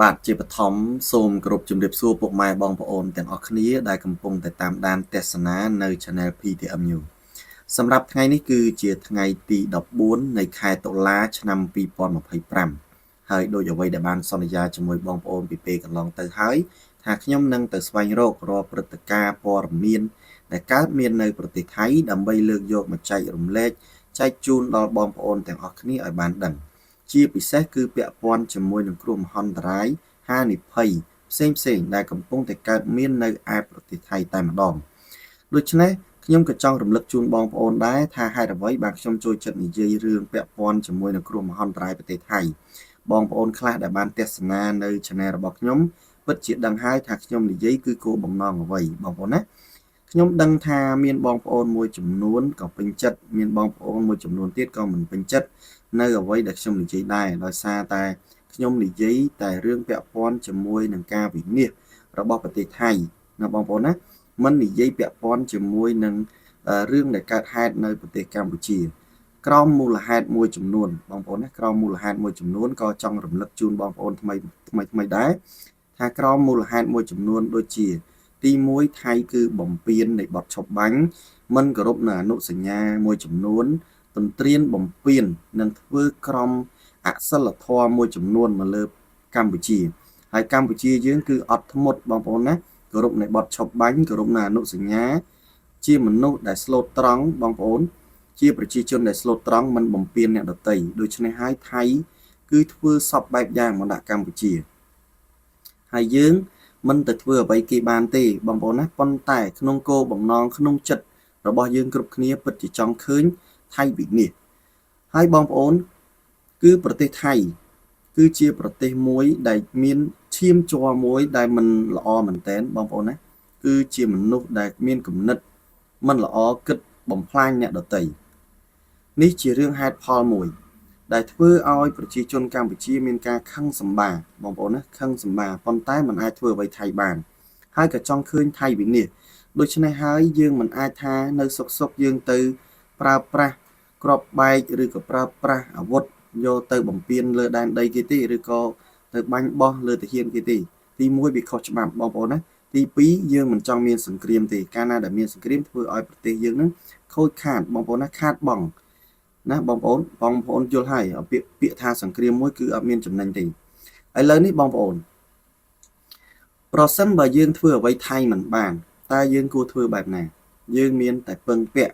បាទជាបឋមសូមគោរពជំរាបសួរពុកម៉ែបងប្អូនទាំងអស់គ្នាដែលកំពុងតែតាមដានទស្សនានៅ Channel PTM News សម្រាប់ថ្ងៃនេះគឺជាថ្ងៃទី14នៃខែតុលាឆ្នាំ2025ហើយដោយអ្វីដែលបានសន្យាជាមួយបងប្អូនពីពេលកន្លងទៅហើយថាខ្ញុំនឹងទៅស្វែងរករាល់ព្រឹត្តិការណ៍ព័ត៌មានដែលកើតមាននៅប្រទេសថៃដើម្បីលើកយកមកចែករំលែកចែកជូនដល់បងប្អូនទាំងអស់គ្នាឲ្យបានដឹងជាពិសេសគឺពាក់ព័ន្ធជាមួយនឹងគ្រោះមហន្តរាយហានិភ័យផ្សេងៗដែលកំពុងតែកើតមាននៅឯប្រទេសថៃតែម្ដងដូច្នេះខ្ញុំក៏ចង់រំលឹកជូនបងប្អូនដែរថាហេតុអ្វីបានខ្ញុំចូលចិត្តនិយាយរឿងពាក់ព័ន្ធជាមួយនឹងគ្រោះមហន្តរាយប្រទេសថៃបងប្អូនខ្លះដែលបានទស្សនានៅ Channel របស់ខ្ញុំពិតជាដឹងហើយថាខ្ញុំនិយាយគឺគោលបំណងអ្វីបងប្អូនណាខ្ញុំដឹងថាមានបងប្អូនមួយចំនួនក៏ពេញចិត្តមានបងប្អូនមួយចំនួនទៀតក៏មិនពេញចិត្តនៅអ្វីដែលខ្ញុំនិយាយដែរដោយសារតែខ្ញុំនិយាយតែរឿងពាក់ព័ន្ធជាមួយនឹងការវិនិច្ឆ័យរបស់ប្រទេសថៃណាបងប្អូនណាមិននិយាយពាក់ព័ន្ធជាមួយនឹងរឿងដែលកើតហេតុនៅប្រទេសកម្ពុជាក្រោមមូលហេតុមួយចំនួនបងប្អូនណាក្រោមមូលហេតុមួយចំនួនក៏ចង់រំលឹកជូនបងប្អូនថ្មីដែរថាក្រោមមូលហេតុមួយចំនួនដូចជាទី1ថៃគឺបំពេញនៃបទឈប់បាញ់មិនគោរពនៅអនុសញ្ញាមួយចំនួនទន្ទ្រានបំពេញនិងធ្វើក្រមអសិលធម៌មួយចំនួនមកលើកម្ពុជាហើយកម្ពុជាយើងគឺអត់ធ្មត់បងប្អូនណាគោរពនៃបទឈប់បាញ់គោរពនៅអនុសញ្ញាជាមនុស្សដែលស្លូតត្រង់បងប្អូនជាប្រជាជនដែលស្លូតត្រង់មិនបំពេញអ្នកដទៃដូច្នេះហើយថៃគឺធ្វើសពបែបយ៉ាងមកដាក់កម្ពុជាហើយយើងមិនទៅធ្វើអ្វីគេបានទេបងប្អូនណាប៉ុន្តែក្នុងគោលបំណងក្នុងចិត្តរបស់យើងគ្រប់គ្នាពិតជាចង់ឃើញថៃវិនិច្ឆ័យហើយបងប្អូនគឺប្រទេសថៃគឺជាប្រទេសមួយដែលមានឈាមជ័រមួយដែលមិនល្អមែនតើបងប្អូនណាគឺជាមនុស្សដែលមានគំនិតមិនល្អគិតបំផ្លាញអ្នកដទៃនេះជារឿងហេតុផលមួយដែលធ្វើឲ្យប្រជាជនកម្ពុជាមានការខឹងសម្បាបងប្អូនណាខឹងសម្បាប៉ុន្តែมันអាចធ្វើអ្វីថៃបានហើយក៏ចង់ឃើញថៃវិនិច្ឆ័យដូច្នេះហើយយើងមិនអាចថានៅសុកយើងទៅប្រើប្រាស់ក្របបែកឬក៏ប្រើប្រាស់អាវុធយកទៅបំពេញលើដែនដីគេទេឬក៏ទៅបាញ់បោះលើទាហានគេទេទី1វាខុសច្បាប់បងប្អូនណាទី2យើងមិនចង់មានសង្គ្រាមទេកាលណាដែលមានសង្គ្រាមធ្វើឲ្យប្រទេសយើងនឹងខូចខាតបងប្អូនណាខាតបង់ណាបងប្អូនយល់ហើយពាក្យថាសង្គ្រាមមួយគឺអត់មានចំណេញទេឥឡូវនេះបងប្អូនប្រសិនបើយើងធ្វើអ្វីថៃមិនបានតើយើងគួរធ្វើបែបណាយើងមានតែពឹងពាក់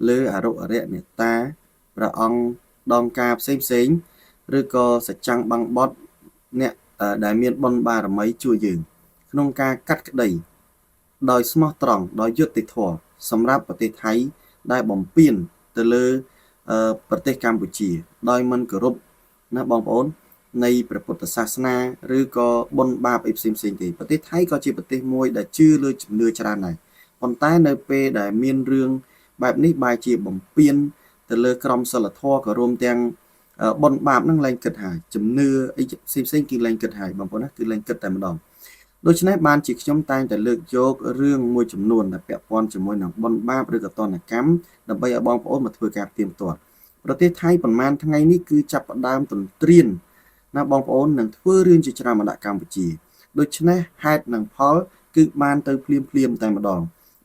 លើអរុអរិយមេត្តាព្រះអង្គដងការផ្សេងឬក៏សច្ចាំងបាំងបត់អ្នកដែលមានបុណ្យបារមីជួយយើងក្នុងការកាត់ក្តីដោយស្មោះត្រង់ដោយយុត្តិធម៌សម្រាប់ប្រទេសថៃដែលបំពេញទៅលើប្រទេសកម្ពុជាដោយមិនគោរពណាបងប្អូននៃព្រះពុទ្ធសាសនាឬក៏បុណ្យបាបអីផ្សេងទេប្រទេសថៃក៏ជាប្រទេសមួយដែលជឿលើជំនឿច្រើនដែរប៉ុន្តែនៅពេលដែលមានរឿងបែបនេះបែរជាបំពេញទៅលើក្រមសីលធម៌ក៏រួមទាំងបុណ្យបាបនឹងលែងគិតហើយជំនឿអីផ្សេងគឺលែងគិតហើយបងប្អូនណាគឺលែងគិតតែម្ដងដូច្នេះបានជាខ្ញុំតែងតែលើកយករឿងមួយចំនួនដែលពាក់ព័ន្ធជាមួយនឹងបុណ្យបាបឬក៏ទណ្ឌកម្មដើម្បីឲ្យបងប្អូនមកធ្វើការផ្ទៀងផ្ទាត់ប្រទេសថៃប្រហែលថ្ងៃនេះគឺចាប់ផ្ដើមទន្ទ្រានណាបងប្អូននឹងធ្វើរឿងជាច្រើនមកដាក់កម្ពុជាដូច្នេះហេតុនិងផលគឺបានទៅភ្លាមតែម្ដង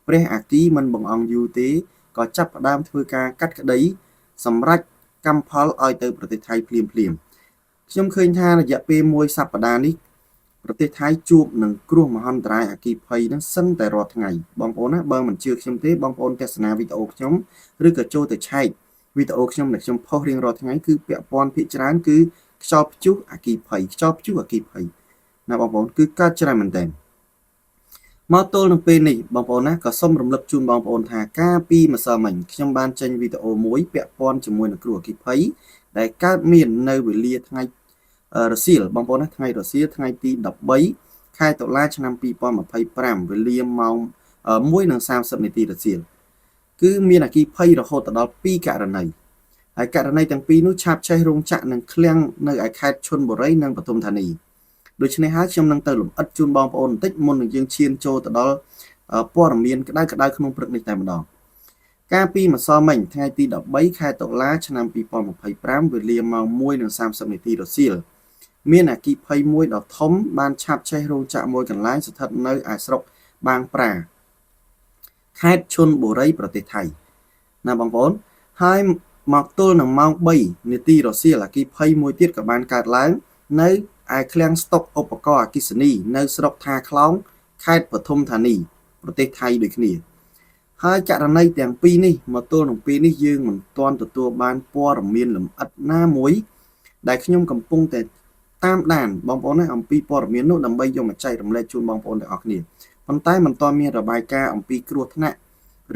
ព្រះអាគីមិនបង្អង់យូរទេក៏ចាប់ផ្ដើមធ្វើការកាត់ក្តីសម្រាប់កម្មផលឲ្យទៅប្រទេសថៃភ្លាមខ្ញុំឃើញថារយៈពេលមួយសប្តាហ៍នេះប្រទេសថៃជួបនឹងគ្រោះមហន្តរាយអគ្គិភ័យនឹងសឹងតែរាល់ថ្ងៃបងប្អូនណាបើមិនជឿខ្ញុំទេបងប្អូនទស្សនាវីដេអូខ្ញុំឬក៏ចូលទៅឆែកវីដេអូខ្ញុំដែលខ្ញុំផុសរៀងរាល់ថ្ងៃគឺពាក់ព័ន្ធភាគច្រើនគឺខ្យល់ព្យុះអគ្គិភ័យខ្យល់ព្យុះអគ្គិភ័យណាបងប្អូនគឺកើតច្រើនមែនទែនមកទល់នឹងពេលនេះបងប្អូនណាក៏សូមរំលឹកជូនបងប្អូនថាកាលពីម្សិលមិញខ្ញុំបានចេញវីដេអូមួយពាក់ព័ន្ធជាមួយនឹងគ្រោះអគ្គិភ័យដែលកើតមាននៅវេលាថ្ងៃរសៀលបងប្អូនណាថ្ងៃរសៀលថ្ងៃទី13ខែតុលាឆ្នាំ2025វេលាម៉ោង1:30នាទីរសៀលគឺមានអគ្គិភ័យរហូតដល់2ករណីហើយករណីទាំងពីរនោះឆាបឆេះរោងចក្រនឹងឃ្លាំងនៅឯខេត្តឈុនបុរីនិងបទុមធានីដូច្នេះហើយខ្ញុំនឹងទៅលម្អិតជូនបងប្អូនបន្តិចមុននឹងយើងឈានចូលទៅដល់ព័ត៌មានក្តៅក្នុងព្រឹកនេះតែម្ដងកាលពីម្សិលមិញថ្ងៃទី13ខែតុលាឆ្នាំ2025វេលាម៉ោង1:30នាទីរសៀល មានអគ្គិភ័យមួយដ៏ធំបានឆាបឆេះរោងចក្រមួយកន្លែងស្ថិតនៅឯស្រុកបាងប្រាខេត្តឈុនបុរីប្រទេសថៃណាបងប្អូនហើយមកទល់នឹងម៉ោង3នាទីរសៀលអគ្គិភ័យមួយទៀតក៏បានកើតឡើងនៅឯឃ្លាំងស្តុកឧបករណ៍អគ្គិសនីនៅស្រុកថាខ្លោងខេត្តបឋមធានីប្រទេសថៃដូចគ្នាហើយករណីទាំងពីរនេះមកទល់នឹងពេលនេះយើងមិនទាន់ទទួលបានព័ត៌មានលម្អិតណាមួយដែលខ្ញុំកំពុងតែតាមដានបងប្អូនណាអំពីព័ត៌មាននោះដើម្បីយកមកចែករំលែកជូនបងប្អូនទាំងអស់គ្នាប៉ុន្តែមិនទាន់មានរបាយការណ៍អំពីគ្រោះថ្នាក់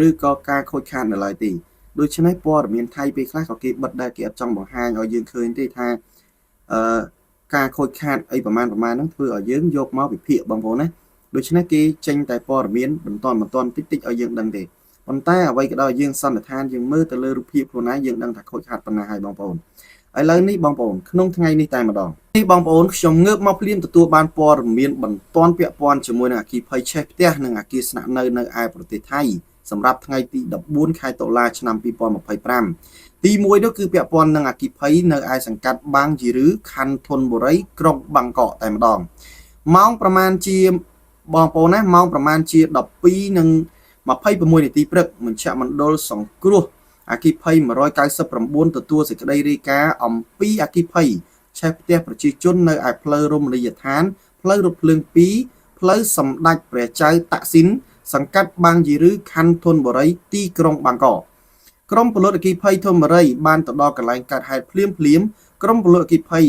ឬក៏ការខូចខាតនៅឡើយទេដូច្នេះព័ត៌មានថៃពេលខ្លះក៏គេបិទដែរគេអត់ចង់បង្ហាញឲ្យយើងឃើញទេថាការខូចខាតអីប្រមាណហ្នឹងធ្វើឲ្យយើងយកមកវិភាគបងប្អូនណាដូច្នេះគេចេញតែព័ត៌មានបន្តតិចតិចឲ្យយើងដឹងទេប៉ុន្តែអ្វីក៏ដោយយើងសន្និដ្ឋានយើងមើលទៅលើរូបភាពខ្លួនឯងយើងដឹងថាខូចខាតប៉ុណ្ណាហើយបងប្អូនឥឡូវនេះបងប្អូនក្នុងថ្ងៃនេះតែម្ដងនេះបងប្អូនខ្ញុំងើបមកភ្លាមទទួលបានព័ត៌មានបន្តពាក់ព័ន្ធជាមួយនឹងអគ្គិភ័យឆេះផ្ទះនិងអគារស្នាក់នៅឯប្រទេសថៃសម្រាប់ថ្ងៃទី14ខែតុលាឆ្នាំ2025ទី1នោះគឺពាក់ព័ន្ធនឹងអគ្គិភ័យនៅឯសង្កាត់បាងជីរឺខណ្ឌធនបុរីក្រុងបាងកកតែម្ដងម៉ោងប្រមាណជាបងប្អូនណាម៉ោងប្រមាណជា12:26នាទីព្រឹកមជ្ឈមណ្ឌលសង្គ្រោះអគ្គិភ័យ199ទទួលសេចក្តីរាយការណ៍អំពីអគ្គិភ័យឆេះផ្ទះប្រជាជននៅឯផ្លូវរមណីយដ្ឋានផ្លូវរថភ្លើង2ផ្លូវសម្ដេចព្រះចៅតាក់ស៊ីនសង្កាត់បាងជីរឺខណ្ឌធនបុរីទីក្រុងបាងកកក្រុមពលរដ្ឋអគ្គិភ័យធនបុរីបានទៅដល់កន្លែងកើតហេតុភ្លាមក្រុមពលរដ្ឋអគ្គិភ័យ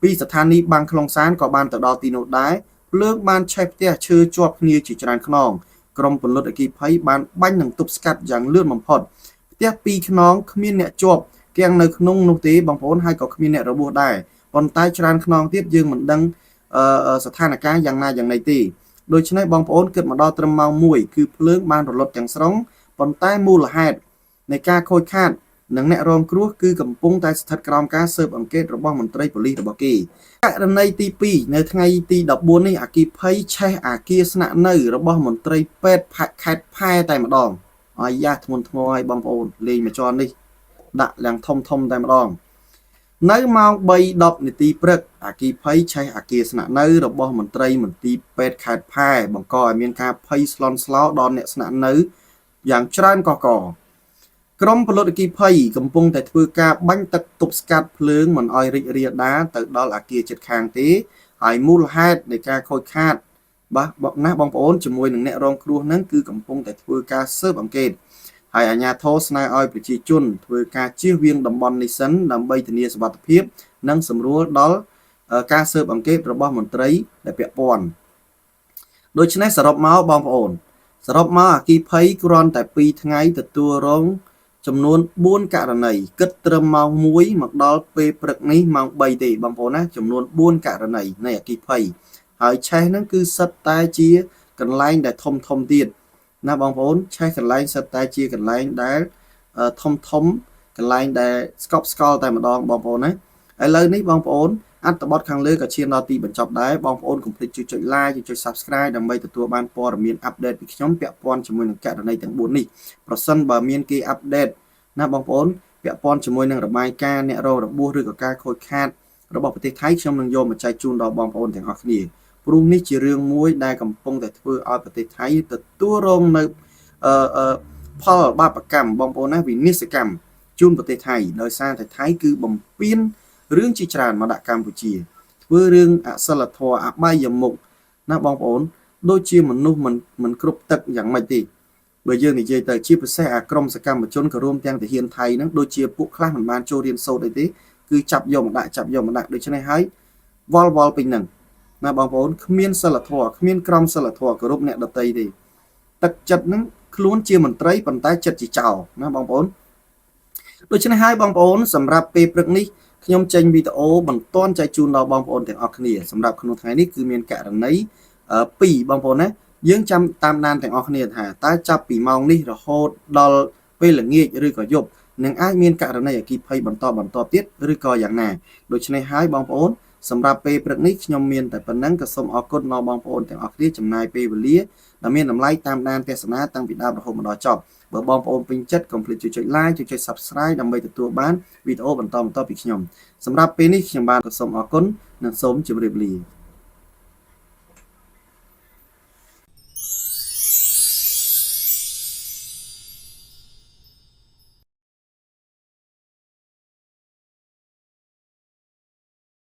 ពីស្ថានីយ៍បាងខ្លងសានក៏បានទៅដល់ទីនោះដែរភ្លើងបានឆេះផ្ទះឈើជាប់គ្នាជាច្រើនខ្នងក្រុមពលរដ្ឋអគ្គិភ័យបានបាញ់និងទប់ស្កាត់យ៉ាងលឿនបំផុតផ្ទះ2ខ្នងគ្មានអ្នកជាប់គាំងនៅក្នុងនោះទេបងប្អូនហើយក៏គ្មានអ្នករបួសដែរប៉ុន្តែច្រើនខ្នងទៀតយើងមិនដឹងស្ថានភាពយ៉ាងណាយ៉ាងណីទេដូច្នេះបងប្អូនគិតមកដល់ត្រឹមម៉ោង1គឺភ្លើងបានរលត់ទាំងស្រុងប៉ុន្តែមូលហេតុនៃការខូចខាតនិងអ្នករងគ្រោះគឺកំពុងតែស្ថិតក្រោមការស៊ើបអង្កេតរបស់មន្ត្រីប៉ូលីសរបស់គេករណីទី2នៅថ្ងៃទី14នេះអគ្គិភ័យឆេះអគារស្នាក់នៅរបស់មន្ត្រីពេទ្យខេត្តផែតែម្ដងអាយ៉ាធ្ងន់ធ្ងរឲ្យបងប្អូនលេងមួយជាន់នេះដាក់ឡើងធំតែម្ដងនៅម៉ោង3:10នាទីព្រឹកអគ្គិភ័យឆេះអគារស្នាក់នៅរបស់មន្ត្រីមន្ទីរពេទ្យខេត្តផែបង្កឲ្យមានការភ័យស្លន់ស្លោដល់អ្នកស្នាក់នៅយ៉ាងច្រើនកកក្រុមពលរដ្ឋអគ្គិភ័យកំពុងតែធ្វើការបាញ់ទឹកទប់ស្កាត់ភ្លើងមិនឲ្យរីករាលដាលទៅដល់អគារជិតខាងទេហើយមូលហេតុនៃការខូចខាតបងប្អូនជាមួយនឹងអ្នករងគ្រោះហ្នឹងគឺកំពុងតែធ្វើការស៊ើបអង្កេតហើយអាជ្ញាធរស្នើឲ្យប្រជាជនធ្វើការជៀសវាងតំបន់នេះសិនដើម្បីធានាសុវត្ថិភាពនិងសម្រួលដល់ការស៊ើបអង្កេតរបស់មន្ត្រីដែលពាក់ព័ន្ធដូច្នេះសរុបមកបងប្អូនអគ្គិភ័យគ្រាន់តែ2ថ្ងៃទទួលរងចំនួន4ករណីគិតត្រឹមម៉ោង1មកដល់ពេលព្រឹកនេះម៉ោង3ទេបងប្អូនណាចំនួន4ករណីនៃអគ្គិភ័យហើយឆេះហ្នឹងគឺសិតតែជាកន្លែងដែលធំទៀតណាបងប្អូនឆេះកន្លែងសិតតែជាកន្លែងដែលធំកន្លែងដែលស្កប់ស្កល់តែម្ដងបងប្អូនណាឥឡូវនេះបងប្អូនអត្ថបទខាងលើក៏ឈានដល់ទីបញ្ចប់ដែរបងប្អូនកុំភ្លេចចុច like ចុច subscribe ដើម្បីទទួលបានព័ត៌មានអាប់ដេតពីខ្ញុំពាក់ព័ន្ធជាមួយនឹងករណីទាំង4នេះប្រសិនបើមានគេអាប់ដេតណាបងប្អូនពាក់ព័ន្ធជាមួយនឹងរបាយការណ៍អ្នករងរបួសឬក៏ការខូចខាតរបស់ប្រទេសថៃខ្ញុំនឹងយកមកចែកជូនដល់បងប្អូនទាំងអស់គ្នាព្រោះនេះជារឿងមួយដែលកំពុងតែធ្វើឲ្យប្រទេសថៃទទួលរងនៅផលបាបកម្មបងប្អូនណាវិនិស្សកម្មជូនប្រទេសថៃដោយសារតែថៃគឺបំពេញរឿងជាច្រើនមកដាក់កម្ពុជាធ្វើរឿងអសិលធម៌អបាយមុខណាបងប្អូនដូចជាមនុស្សមិនគ្រប់ទឹកយ៉ាងម៉េចទេបើយើងនិយាយទៅជាពិសេសអាក្រមសកម្មជនក៏រួមទាំងទាហានថៃហ្នឹងដូចជាពួកខ្លះមិនបានចូលរៀនសូត្រអីទេគឺចាប់យកមកដាក់ដូច្នេះហើយវល់ពេញហ្នឹងណាបងប្អូនគ្មានសិលធម៌គ្មានក្រមសិលធម៌គោរពអ្នកដទៃទេទឹកចិត្តហ្នឹងខ្លួនជាមន្ត្រីប៉ុន្តែចិត្តជាចោរណាបងប្អូនដូច្នេះហើយបងប្អូនសម្រាប់ពេលព្រឹកនេះខ្ញុំចេញវីដេអូបន្តចែកជូនដល់បងប្អូនទាំងអស់គ្នាសម្រាប់ក្នុងថ្ងៃនេះគឺមានករណី2បងប្អូនណាយើងចាំតាមដានទាំងអស់គ្នាថាតើចាប់ពីម៉ោងនេះរហូតដល់ពេលល្ងាចឬក៏យប់នឹងអាចមានករណីអគ្គិភ័យបន្តទៀតឬក៏យ៉ាងណាដូច្នេះហើយបងប្អូនសម្រាប់ពេលព្រឹកនេះខ្ញុំមានតែប៉ុណ្ណឹងក៏សូមអរគុណដល់បងប្អូនទាំងអស់គ្នាចំណាយពេលវេលា ដែលមានតម្លៃតាមដានទស្សនាតាំងពីដើមរហូតមកដល់ចប់បើបងប្អូនពេញចិត្តកុំភ្លេចជួយចុច like ជួយចុច subscribe ដើម្បីទទួលបានវីដេអូបន្តពីខ្ញុំសម្រាប់ពេលនេះខ្ញុំបាទក៏សូមអរគុណនិងសូមជម្រាបលា